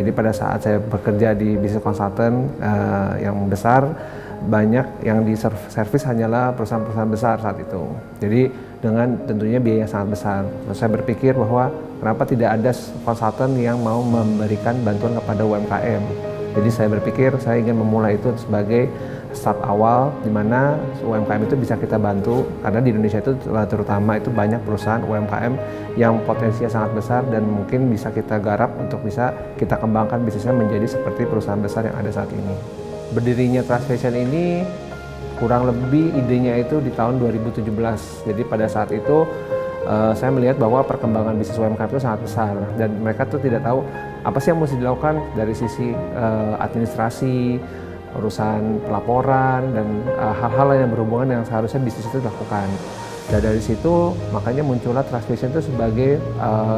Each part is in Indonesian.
Jadi pada saat saya bekerja di bisnis konsultan yang besar, banyak yang di servis hanyalah perusahaan-perusahaan besar saat itu. Jadi dengan tentunya biaya yang sangat besar. Terus saya berpikir bahwa kenapa tidak ada konsultan yang mau memberikan bantuan kepada UMKM. Jadi saya berpikir saya ingin memulai itu sebagai start awal di mana UMKM itu bisa kita bantu, karena di Indonesia itu terutama itu banyak perusahaan UMKM yang potensinya sangat besar dan mungkin bisa kita garap untuk bisa kita kembangkan bisnisnya menjadi seperti perusahaan besar yang ada saat ini. Berdirinya Trust Fashion ini kurang lebih idenya itu di tahun 2017. Jadi pada saat itu saya melihat bahwa perkembangan bisnis UMKM itu sangat besar dan mereka tuh tidak tahu apa sih yang mesti dilakukan dari sisi administrasi, urusan pelaporan dan hal-hal yang berhubungan yang seharusnya bisnis itu dilakukan. Dan dari situ makanya muncullah Trust Fashion itu sebagai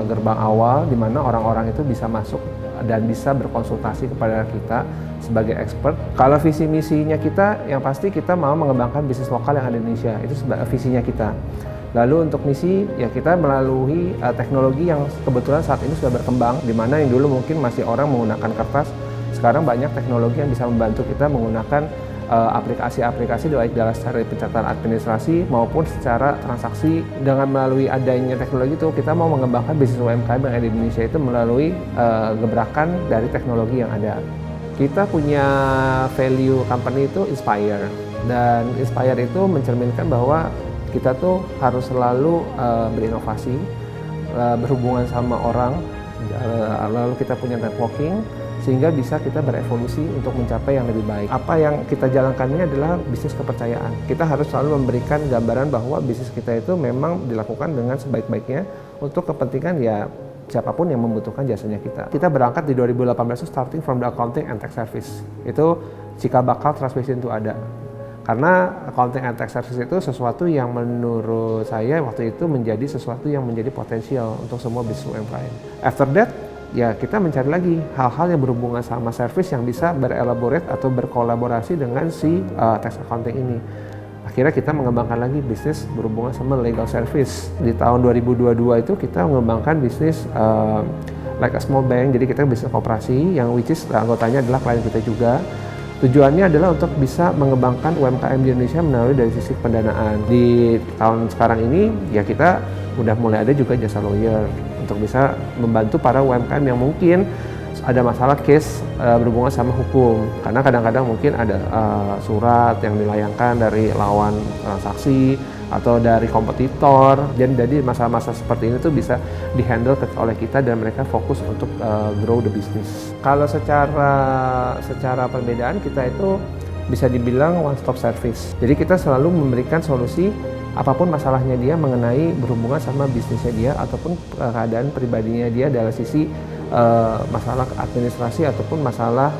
gerbang awal di mana orang-orang itu bisa masuk dan bisa berkonsultasi kepada kita sebagai expert. Kalau visi misinya kita, yang pasti kita mau mengembangkan bisnis lokal yang ada di Indonesia, itu visinya kita. Lalu untuk misi, ya kita melalui teknologi yang kebetulan saat ini sudah berkembang, di mana yang dulu mungkin masih orang menggunakan kertas, sekarang banyak teknologi yang bisa membantu kita menggunakan aplikasi-aplikasi baik dalam secara pencatatan administrasi maupun secara transaksi. Dengan melalui adanya teknologi itu, kita mau mengembangkan bisnis UMKM yang ada di Indonesia itu melalui gebrakan dari teknologi yang ada. Kita punya value company itu inspire, dan inspire itu mencerminkan bahwa kita tuh harus selalu berinovasi, berhubungan sama orang, lalu kita punya networking, sehingga bisa kita berevolusi untuk mencapai yang lebih baik. Apa yang kita jalankan ini adalah bisnis kepercayaan. Kita harus selalu memberikan gambaran bahwa bisnis kita itu memang dilakukan dengan sebaik-baiknya untuk kepentingan ya siapapun yang membutuhkan jasanya kita. Kita berangkat di 2018 itu starting from the accounting and tax service. Itu cikal bakal Trust Fashion itu ada. Karena accounting and tax service itu sesuatu yang menurut saya waktu itu menjadi sesuatu yang menjadi potensial untuk semua bisnis UMKM. After that, ya kita mencari lagi hal-hal yang berhubungan sama service yang bisa berelaborate atau berkolaborasi dengan si tax accounting ini. Akhirnya kita mengembangkan lagi bisnis berhubungan sama legal service. Di tahun 2022 itu kita mengembangkan bisnis like a small bank, jadi kita bisnis koperasi yang which is anggotanya adalah klien kita juga. Tujuannya adalah untuk bisa mengembangkan UMKM di Indonesia melalui dari sisi pendanaan. Di tahun sekarang ini ya kita udah mulai ada juga jasa lawyer untuk bisa membantu para UMKM yang mungkin ada masalah case berhubungan sama hukum, karena kadang-kadang mungkin ada surat yang dilayangkan dari lawan transaksi atau dari kompetitor. Jadi masa-masa seperti ini tuh bisa dihandle oleh kita dan mereka fokus untuk grow the business. Kalau secara perbedaan kita itu bisa dibilang one stop service. Jadi kita selalu memberikan solusi apapun masalahnya dia mengenai berhubungan sama bisnisnya dia ataupun keadaan pribadinya dia dari sisi masalah administrasi ataupun masalah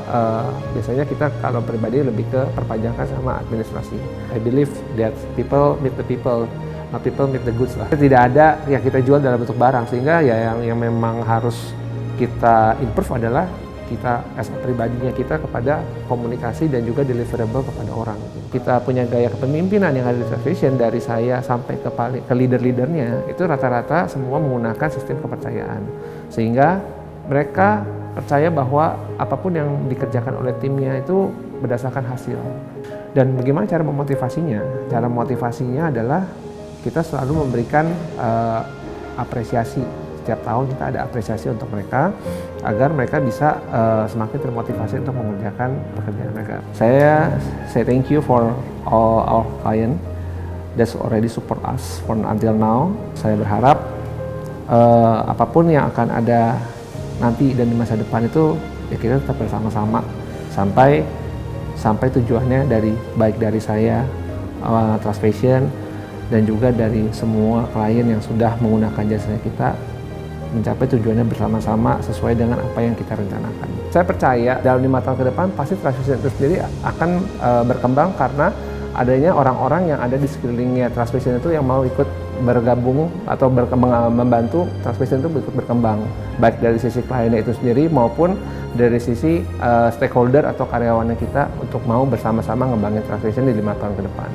biasanya kita kalau pribadi lebih ke perpajakan sama administrasi. I believe that people meet the people, not people meet the goods lah. Tidak ada yang kita jual dalam bentuk barang, sehingga ya yang memang harus kita improve adalah kita as pribadinya kita kepada komunikasi dan juga deliverable kepada orang. Kita punya gaya kepemimpinan yang ada di Trust Fashion, dari saya sampai ke leader-leadernya itu rata-rata semua menggunakan sistem kepercayaan, sehingga mereka percaya bahwa apapun yang dikerjakan oleh timnya itu berdasarkan hasil. Dan bagaimana cara memotivasinya? Cara memotivasinya adalah kita selalu memberikan apresiasi. Setiap tahun kita ada apresiasi untuk mereka agar mereka bisa semakin termotivasi untuk mengerjakan pekerjaan mereka. Saya say thank you for all our client that's already support us from until now. Saya berharap apapun yang akan ada nanti dan di masa depan itu ya kita tetap bersama-sama sampai tujuannya baik dari saya Trust Fashion dan juga dari semua klien yang sudah menggunakan jasa kita mencapai tujuannya bersama-sama sesuai dengan apa yang kita rencanakan. Saya percaya dalam 5 tahun ke depan pasti Trust Fashion itu sendiri akan berkembang karena adanya orang-orang yang ada di sekelilingnya Trust Fashion itu yang mau ikut bergabung atau membantu Trust Fashion itu ikut berkembang, baik dari sisi kliennya itu sendiri maupun dari sisi stakeholder atau karyawannya kita untuk mau bersama-sama ngembangin Trust Fashion di 5 tahun ke depan.